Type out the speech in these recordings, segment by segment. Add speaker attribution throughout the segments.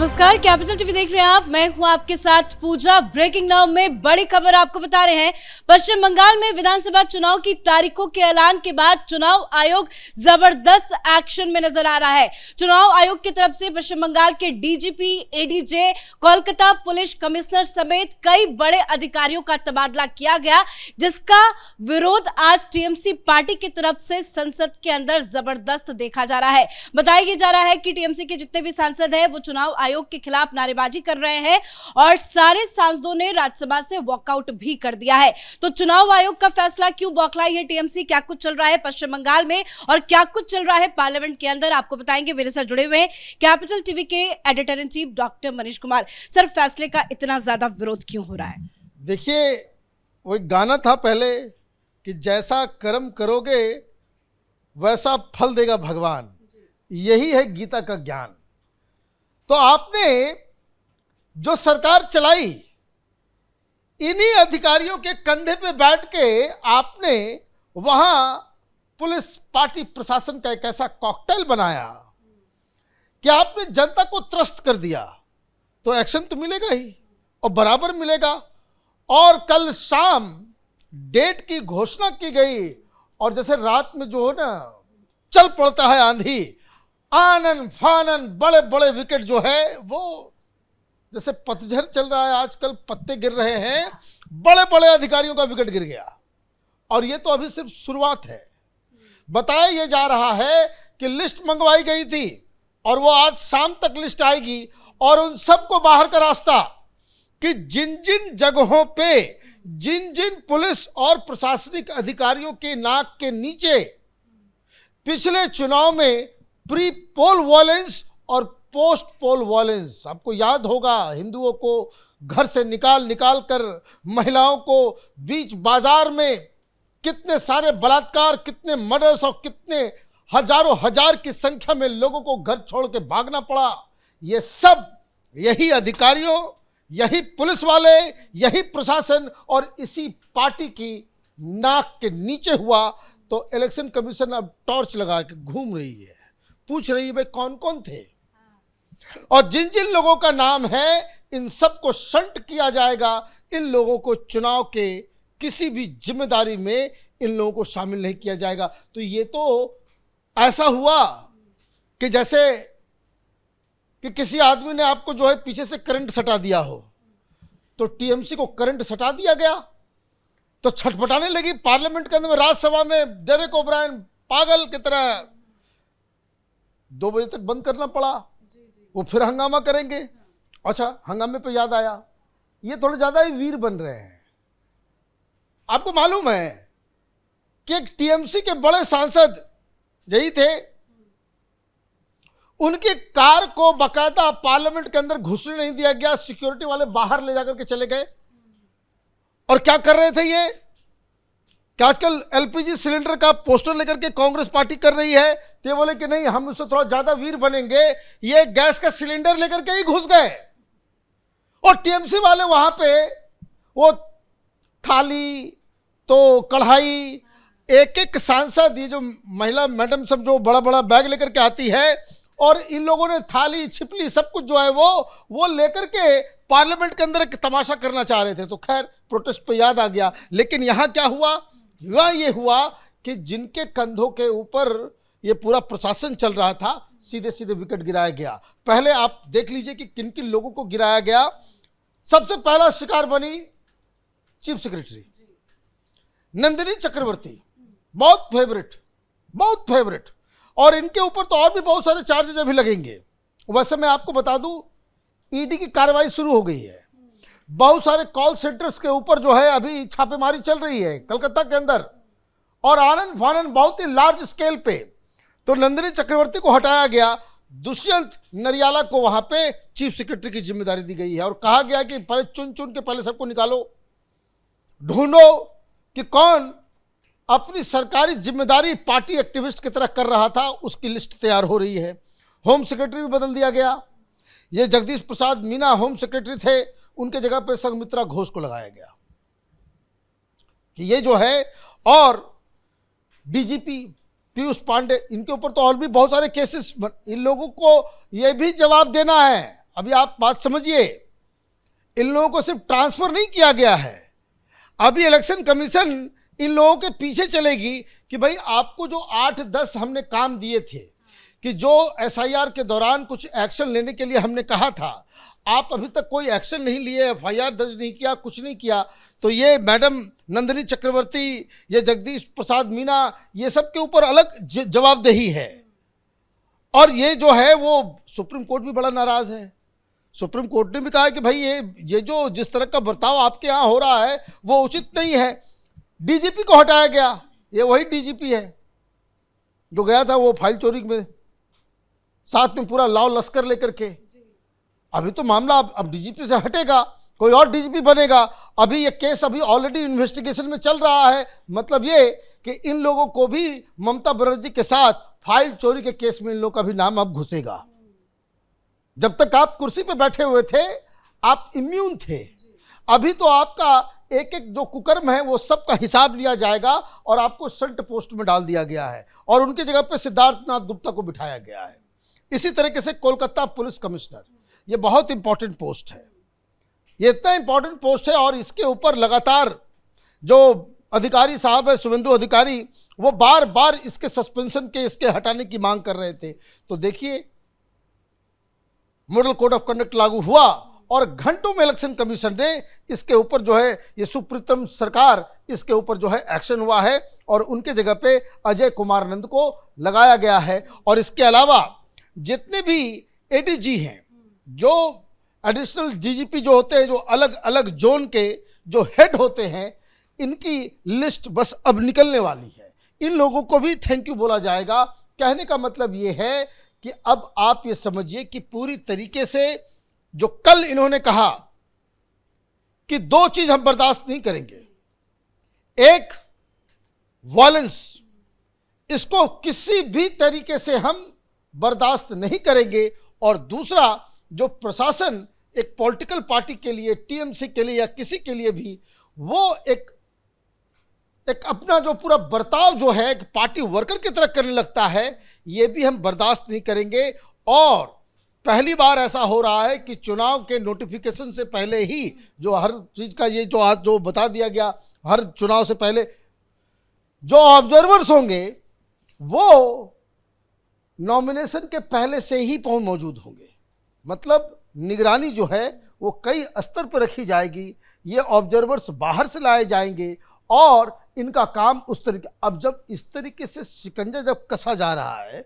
Speaker 1: नमस्कार, capital TV देख रहे हैं आप। मैं हूं आपके साथ पूजा। ब्रेकिंग नाउ में बड़ी खबर आपको बता रहे हैं। पश्चिम बंगाल में विधानसभा चुनाव की तारीखों के ऐलान के बाद चुनाव आयोग जबरदस्त एक्शन में नजर आ रहा है। चुनाव आयोग की तरफ से पश्चिम बंगाल के DGP, ADJ, Kolkata police commissioner समेत कई बड़े अधिकारियों का तबादला किया गया, जिसका विरोध आज टीएमसी पार्टी की तरफ से संसद के अंदर जबरदस्त देखा जा रहा है। बताया जा रहा है कि टीएमसी के जितने भी सांसद हैं वो चुनाव आयोग के खिलाफ नारेबाजी कर रहे हैं और सारे सांसदों ने राज्यसभा से वॉकआउट भी कर दिया है। तो चुनाव आयोग का फैसला क्यों बौखलाई है टीएमसी, क्या कुछ चल रहा है पश्चिम बंगाल में और क्या कुछ चल रहा है पार्लियामेंट के अंदर, आपको बताएंगे। मेरे साथ जुड़े हुए हैं कैपिटल टीवी के editor in chief doctor Manish Kumar. Sir, फैसले का इतना ज्यादा विरोध क्यों हो रहा है?
Speaker 2: देखिए, वो एक गाना था पहले कि जैसा कर्म करोगे वैसा फल देगा भगवान। यही है गीता का ज्ञान। तो आपने जो सरकार चलाई, इन्हीं अधिकारियों के कंधे पे बैठ के आपने वहां पुलिस, पार्टी, प्रशासन का एक ऐसा कॉकटेल बनाया कि आपने जनता को त्रस्त कर दिया। तो एक्शन तो मिलेगा ही और बराबर मिलेगा। और कल शाम डेट की घोषणा की गई और जैसे रात में जो है ना चल पड़ता है आंधी, आनन फानन, बड़े बड़े विकेट जो है वो जैसे पतझड़ चल रहा है आजकल, पत्ते गिर रहे हैं, बड़े बड़े अधिकारियों का विकेट गिर गया। और ये तो अभी सिर्फ शुरुआत है। बताया ये जा रहा है कि लिस्ट मंगवाई गई थी और वो आज शाम तक लिस्ट आएगी और उन सबको बाहर का रास्ता कि जिन जिन जगहों पे जिन जिन पुलिस और प्रशासनिक अधिकारियों के नाक के नीचे पिछले चुनाव में प्री पोल वायलेंस और पोस्ट पोल वायलेंस, आपको याद होगा, हिंदुओं को घर से निकाल कर महिलाओं को बीच बाजार में कितने सारे बलात्कार, कितने मर्डर्स और कितने हजारों हजार की संख्या में लोगों को घर छोड़ के भागना पड़ा। ये सब यही अधिकारियों, यही पुलिस वाले, यही प्रशासन और इसी पार्टी की नाक के नीचे हुआ। तो इलेक्शन कमीशन अब टॉर्च लगा के घूम रही है, पूछ रही है भाई कौन कौन थे और जिन जिन लोगों का नाम है इन सबको शंट किया जाएगा। इन लोगों को चुनाव के किसी भी जिम्मेदारी में इन लोगों को शामिल नहीं किया जाएगा। तो ये तो ऐसा हुआ कि जैसे कि किसी आदमी ने आपको जो है पीछे से करंट सटा दिया हो, तो टीएमसी को करंट सटा दिया गया तो छटपटाने लगी पार्लियामेंट के अंदर में, राज्यसभा में डेरेक ओब्रायन पागल की तरह 2 बजे तक बंद करना पड़ा। वो फिर हंगामा करेंगे। अच्छा, हंगामे पे याद आया, ये थोड़े ज्यादा ही वीर बन रहे हैं। आपको मालूम है कि एक टीएमसी के बड़े सांसद यही थे, उनकी कार को बकायदा पार्लियामेंट के अंदर घुसने नहीं दिया गया, सिक्योरिटी वाले बाहर ले जाकर के चले गए। और क्या कर रहे थे ये कि आजकल एलपीजी सिलेंडर का पोस्टर लेकर के कांग्रेस पार्टी कर रही है, तो ये बोले कि नहीं हम उससे थोड़ा ज्यादा वीर बनेंगे, ये गैस का सिलेंडर लेकर के ही घुस गए। और टीएमसी वाले वहां पे वो थाली तो कढ़ाई, एक एक सांसद, ये जो महिला मैडम सब जो बड़ा बड़ा बैग लेकर के आती है, और इन लोगों ने थाली छिपली सब कुछ जो है वो लेकर के पार्लियामेंट के अंदर एक तमाशा करना चाह रहे थे। तो खैर प्रोटेस्ट पे याद आ गया। लेकिन यहां क्या हुआ? ये हुआ कि जिनके कंधों के ऊपर ये पूरा प्रशासन चल रहा था, सीधे सीधे विकेट गिराया गया। पहले आप देख लीजिए कि किन किन लोगों को गिराया गया। सबसे पहला शिकार बनी चीफ सेक्रेटरी नंदिनी चक्रवर्ती, बहुत फेवरेट। और इनके ऊपर तो और भी बहुत सारे चार्जेस अभी लगेंगे। वैसे मैं आपको बता दूं, ईडी की कार्रवाई शुरू हो गई है। बहुत सारे कॉल सेंटर्स के ऊपर जो है अभी छापेमारी चल रही है कलकत्ता के अंदर, और आनंद फानन बहुत ही लार्ज स्केल पे। तो नंदिनी चक्रवर्ती को हटाया गया, दुष्यंत नरियाला को वहां पे चीफ सेक्रेटरी की जिम्मेदारी दी गई है और कहा गया कि पहले चुन के पहले सबको निकालो, ढूंढो कि कौन अपनी सरकारी जिम्मेदारी पार्टी एक्टिविस्ट की तरह कर रहा था, उसकी लिस्ट तैयार हो रही है। होम सेक्रेटरी भी बदल दिया गया। ये जगदीश प्रसाद मीना होम सेक्रेटरी थे, उनके जगह पे संघमित्रा घोष को लगाया गया कि ये जो है। और डीजीपी पीयूष पांडे, इनके ऊपर तो और भी बहुत सारे केसेस। इन लोगों को ये भी जवाब देना है। अभी आप बात समझिए, इन लोगों को सिर्फ ट्रांसफर नहीं किया गया है, अभी इलेक्शन कमीशन इन लोगों के पीछे चलेगी कि भाई आपको जो 8-10 हमने काम दिए थे, कि जो एसआईआर के दौरान कुछ एक्शन लेने के लिए हमने कहा था, आप अभी तक कोई एक्शन नहीं लिए, एफआईआर दर्ज नहीं किया, कुछ नहीं किया, तो ये मैडम नंदिनी चक्रवर्ती, ये जगदीश प्रसाद मीना, ये सब के ऊपर अलग जवाबदेही है। और ये जो है वो सुप्रीम कोर्ट भी बड़ा नाराज है। सुप्रीम कोर्ट ने भी कहा कि भाई ये जो जिस तरह का बर्ताव आपके यहाँ हो रहा है वो उचित नहीं है। डीजीपी को हटाया गया, ये वही डीजीपी है जो गया था वो फाइल चोरी में, साथ में पूरा लाव लश्कर लेकर के। अभी तो मामला अब डीजीपी से हटेगा, कोई और डीजीपी बनेगा। अभी ये केस अभी ऑलरेडी इन्वेस्टिगेशन में चल रहा है। मतलब ये कि इन लोगों को भी ममता बनर्जी के साथ फाइल चोरी के केस में इन लोगों का भी नाम अब घुसेगा। जब तक आप कुर्सी पे बैठे हुए थे आप इम्यून थे, अभी तो आपका एक एक जो कुकर्म है वो सब का हिसाब लिया जाएगा और आपको संट पोस्ट में डाल दिया गया है और उनकी जगह पे सिद्धार्थनाथ गुप्ता को बिठाया गया है। इसी तरीके से कोलकाता पुलिस कमिश्नर, ये बहुत इंपॉर्टेंट पोस्ट है, ये इतना इंपॉर्टेंट पोस्ट है और इसके ऊपर लगातार जो अधिकारी साहब है शुभेंदु अधिकारी, वो बार बार इसके सस्पेंशन के, इसके हटाने की मांग कर रहे थे। तो देखिए मॉडल कोड ऑफ कंडक्ट लागू हुआ और घंटों में इलेक्शन कमीशन ने इसके ऊपर जो है, ये सुप्रीतम सरकार, इसके ऊपर जो है एक्शन हुआ है और उनके जगह पे अजय कुमार नंद को लगाया गया है। और इसके अलावा जितने भी एडीजी हैं, जो एडिशनल डीजीपी जो होते हैं, जो अलग अलग जोन के जो हेड होते हैं, इनकी लिस्ट बस अब निकलने वाली है। इन लोगों को भी थैंक यू बोला जाएगा। कहने का मतलब ये है कि अब आप ये समझिए कि पूरी तरीके से जो कल इन्होंने कहा कि दो चीज हम बर्दाश्त नहीं करेंगे, एक वायलेंस, इसको किसी भी तरीके से हम बर्दाश्त नहीं करेंगे, और दूसरा जो प्रशासन एक पॉलिटिकल पार्टी के लिए, टीएमसी के लिए या किसी के लिए भी, वो एक अपना जो पूरा बर्ताव जो है एक पार्टी वर्कर की तरह करने लगता है, ये भी हम बर्दाश्त नहीं करेंगे। और पहली बार ऐसा हो रहा है कि चुनाव के नोटिफिकेशन से पहले ही जो हर चीज़ का ये जो आज जो बता दिया गया, हर चुनाव से पहले जो ऑब्जर्वर्स होंगे वो नॉमिनेशन के पहले से ही मौजूद होंगे। मतलब निगरानी जो है वो कई स्तर पर रखी जाएगी, ये ऑब्जर्वर्स बाहर से लाए जाएंगे और इनका काम उस तरीके, अब जब इस तरीके से शिकंजा जब कसा जा रहा है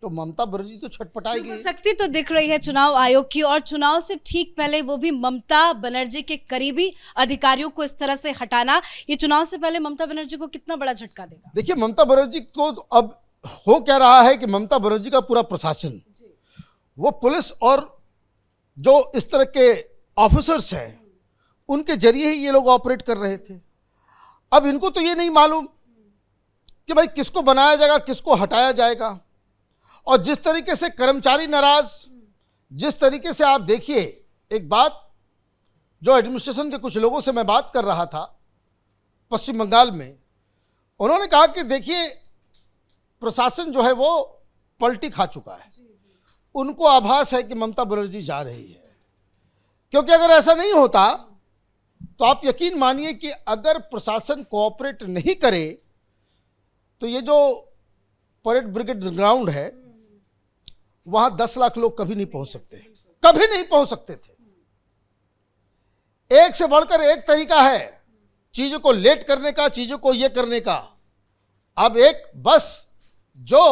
Speaker 2: तो ममता बनर्जी तो छटपटाएगी।
Speaker 1: शक्ति तो दिख रही है चुनाव आयोग की, और चुनाव से ठीक पहले वो भी ममता बनर्जी के करीबी अधिकारियों को इस तरह से हटाना, ये चुनाव से पहले ममता बनर्जी को कितना बड़ा झटका देगा?
Speaker 2: देखिए ममता बनर्जी को अब हो क्या रहा है कि ममता बनर्जी का पूरा प्रशासन, वो पुलिस और जो इस तरह के ऑफिसर्स हैं उनके जरिए ही ये लोग ऑपरेट कर रहे थे। अब इनको तो ये नहीं मालूम कि भाई किसको बनाया जाएगा, किसको हटाया जाएगा। और जिस तरीके से कर्मचारी नाराज, जिस तरीके से आप देखिए, एक बात जो एडमिनिस्ट्रेशन के कुछ लोगों से मैं बात कर रहा था पश्चिम बंगाल में, उन्होंने कहा कि देखिए प्रशासन जो है वो पलटी खा चुका है, उनको आभास है कि ममता बनर्जी जा रही है। क्योंकि अगर ऐसा नहीं होता तो आप यकीन मानिए कि अगर प्रशासन कोऑपरेट नहीं करे तो ये जो परेड ब्रिगेड ग्राउंड है वहां 10 लाख लोग कभी नहीं पहुंच सकते, कभी नहीं पहुंच सकते थे। एक से बढ़कर एक तरीका है चीजों को लेट करने का, चीजों को ये करने का। अब एक बस जो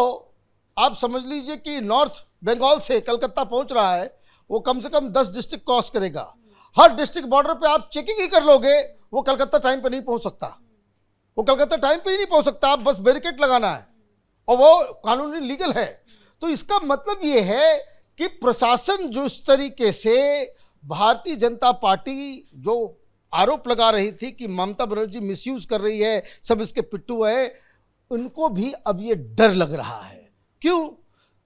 Speaker 2: आप समझ लीजिए कि नॉर्थ बंगाल से कलकत्ता पहुंच रहा है, वो कम से कम 10 डिस्ट्रिक्ट क्रॉस करेगा। हर डिस्ट्रिक्ट बॉर्डर पे आप चेकिंग ही कर लोगे, वो कलकत्ता टाइम पे नहीं पहुंच सकता, वो कलकत्ता टाइम पे ही नहीं पहुंच सकता। आप बस बैरिकेड लगाना है और वो कानूनी लीगल है। तो इसका मतलब ये है कि प्रशासन जो इस तरीके से भारतीय जनता पार्टी जो आरोप लगा रही थी कि ममता बनर्जी मिसयूज कर रही है, सब इसके पिट्ठू है, उनको भी अब ये डर लग रहा है। क्यों?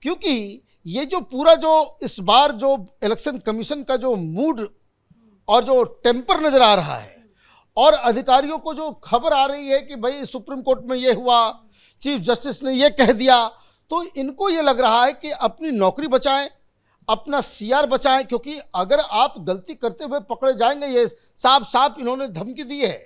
Speaker 2: क्योंकि ये जो पूरा जो इस बार जो इलेक्शन कमीशन का जो मूड और जो टेम्पर नजर आ रहा है, और अधिकारियों को जो खबर आ रही है कि भाई सुप्रीम कोर्ट में ये हुआ, चीफ जस्टिस ने ये कह दिया, तो इनको ये लग रहा है कि अपनी नौकरी बचाएं, अपना सीआर बचाएं, क्योंकि अगर आप गलती करते हुए पकड़े जाएंगे, ये साफ साफ इन्होंने धमकी दी है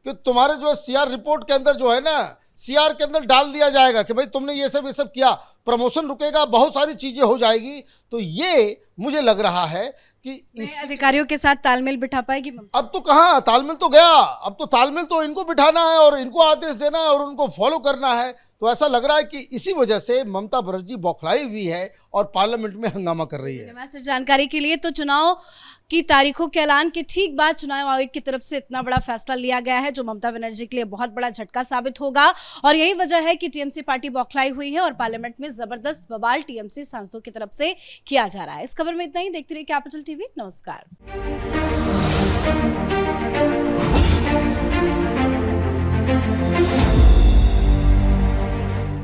Speaker 2: कि तुम्हारे जो सीआर रिपोर्ट के अंदर जो है ना, सीआर के अंदर डाल दिया जाएगा कि भाई तुमने ये सब किया, प्रमोशन रुकेगा, बहुत सारी चीजें हो जाएगी। तो ये मुझे लग रहा है कि इस
Speaker 1: अधिकारियों के साथ तालमेल बिठा पाएगी ममता?
Speaker 2: अब तो कहाँ तालमेल तो गया, अब तो तालमेल तो इनको बिठाना है और इनको आदेश देना है और उनको फॉलो करना है। तो ऐसा लग रहा है कि इसी वजह से ममता बनर्जी बौखलाई हुई है और पार्लियामेंट में हंगामा कर रही है।
Speaker 1: धन्यवाद सर जानकारी के लिए। तो चुनाव की तारीखों के ऐलान के ठीक बाद चुनाव आयोग की तरफ से इतना बड़ा फैसला लिया गया है जो ममता बनर्जी के लिए बहुत बड़ा झटका साबित होगा, और यही वजह है कि टीएमसी पार्टी बौखलाई हुई है और पार्लियामेंट में जबरदस्त बवाल टीएमसी सांसदों की तरफ से किया जा रहा है। इस खबर में इतना ही। देखते रहिए कैपिटल टीवी। नमस्कार।